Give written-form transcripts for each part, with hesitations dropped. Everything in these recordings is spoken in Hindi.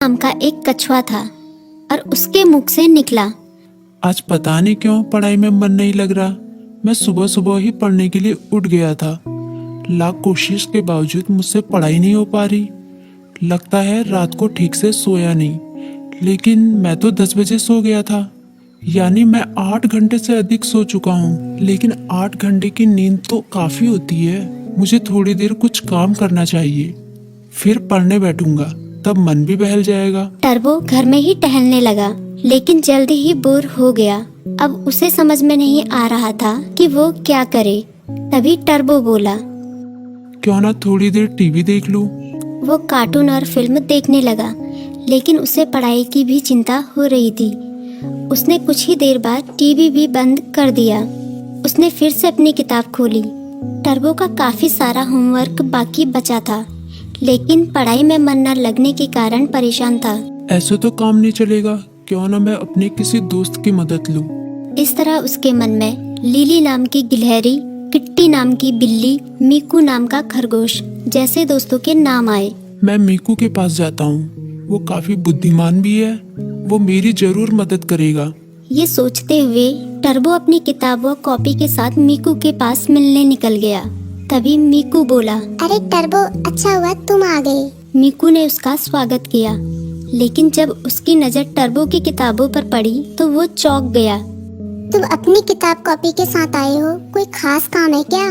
नाम का एक कछुआ था और उसके मुख से निकला, आज पता नहीं क्यों पढ़ाई में मन नहीं लग रहा। मैं सुबह सुबह ही पढ़ने के लिए उठ गया था। लाख कोशिश के बावजूद मुझसे पढ़ाई नहीं हो पा रही। लगता है रात को ठीक से सोया नहीं, लेकिन मैं तो 10 बजे सो गया था। यानी मैं 8 घंटे से अधिक सो चुका हूँ। लेकिन 8 घंटे की नींद तो काफी होती है। मुझे थोड़ी देर कुछ काम करना चाहिए, फिर पढ़ने बैठूंगा, तब मन भी बहल जाएगा। टर्बो घर में ही टहलने लगा, लेकिन जल्दी ही बोर हो गया। अब उसे समझ में नहीं आ रहा था कि वो क्या करे। तभी टर्बो बोला, क्यों ना थोड़ी देर टीवी देख लूं। वो कार्टून और फिल्म देखने लगा, लेकिन उसे पढ़ाई की भी चिंता हो रही थी। उसने कुछ ही देर बाद टीवी भी बंद कर दिया। उसने फिर से अपनी किताब खोली। टर्बो का काफी सारा होमवर्क बाकी बचा था, लेकिन पढ़ाई में मन न लगने के कारण परेशान था। ऐसे तो काम नहीं चलेगा, क्यों ना मैं अपने किसी दोस्त की मदद लूं। इस तरह उसके मन में लिली नाम की गिलहरी, किट्टी नाम की बिल्ली, मीकू नाम का खरगोश जैसे दोस्तों के नाम आए। मैं मीकू के पास जाता हूँ, वो काफी बुद्धिमान भी है, वो मेरी जरूर मदद करेगा। ये सोचते हुए टर्बो अपनी किताब व कॉपी के साथ मीकू के पास मिलने निकल गया। तभी मीकू बोला, अरे टर्बो, अच्छा हुआ तुम आ गए। मीकू ने उसका स्वागत किया, लेकिन जब उसकी नजर टर्बो की किताबों पर पड़ी तो वो चौंक गया। तुम अपनी किताब कॉपी के साथ आए हो, कोई खास काम है क्या?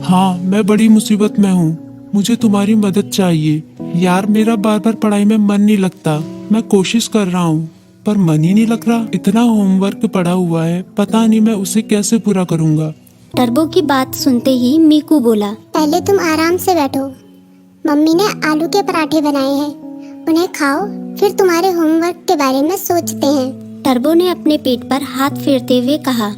हाँ, मैं बड़ी मुसीबत में हूँ, मुझे तुम्हारी मदद चाहिए। यार, मेरा बार बार पढ़ाई में मन नहीं लगता। मैं कोशिश कर रहा हूँ, पर मन ही नहीं लग रहा। इतना होमवर्क पड़ा हुआ है, पता नहीं मैं उसे कैसे पूरा करूँगा। टर्बो की बात सुनते ही मीकू बोला, पहले तुम आराम से बैठो। मम्मी ने आलू के पराठे बनाए हैं, उन्हें खाओ, फिर तुम्हारे होमवर्क के बारे में सोचते हैं। टर्बो ने अपने पेट पर हाथ फेरते हुए कहा,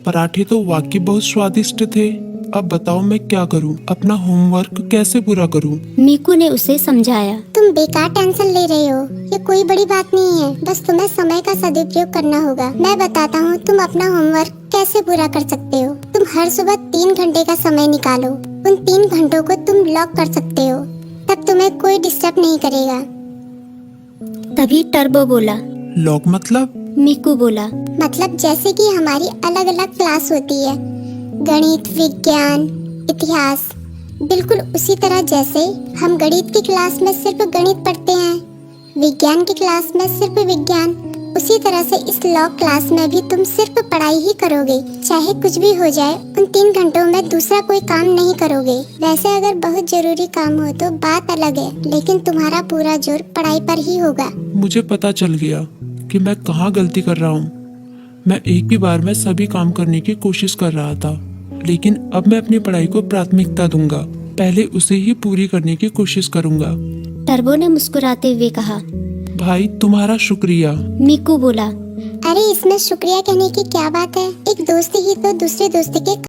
पराठे तो वाकई बहुत स्वादिष्ट थे। अब बताओ मैं क्या करूं, अपना होमवर्क कैसे पूरा करूं? मीकू ने उसे समझाया। तुम बेकार टेंशन ले रहे हो, ये कोई बड़ी बात नहीं है, बस तुम्हें समय का सदुपयोग करना होगा। मैं बताता हूँ तुम अपना होमवर्क कैसे पूरा कर सकते हो। तुम हर सुबह 3 घंटे का समय निकालो, उन 3 घंटों को तुम लॉक कर सकते हो, तब तुम्हें कोई डिस्टर्ब नहीं करेगा। तभी टर्बो बोला, लॉक मतलब? मीकू बोला, मतलब जैसे कि हमारी अलग अलग क्लास होती है, गणित, विज्ञान, इतिहास, बिल्कुल उसी तरह जैसे हम गणित की क्लास में सिर्फ गणित पढ़ते हैं, विज्ञान की क्लास में सिर्फ विज्ञान, उसी तरह से इस लॉ क्लास में भी तुम सिर्फ पढ़ाई ही करोगे। चाहे कुछ भी हो जाए, उन 3 घंटों में दूसरा कोई काम नहीं करोगे। वैसे अगर बहुत जरूरी काम हो तो बात अलग है, लेकिन तुम्हारा पूरा जोर पढ़ाई पर ही होगा। मुझे पता चल गया कि मैं कहाँ गलती कर रहा हूँ। मैं एक ही बार में सभी काम करने की कोशिश कर रहा था, लेकिन अब मैं अपनी पढ़ाई को प्राथमिकता दूंगा। पहले उसे ही पूरी करने की कोशिश करूंगा। टर्बो ने मुस्कुराते हुए कहा। भाई, तुम्हारा शुक्रिया। मीकू बोला, अरे इसमें शुक्रिया कहने की क्या बात है, एक दोस्त ही तो दूसरे दोस्त के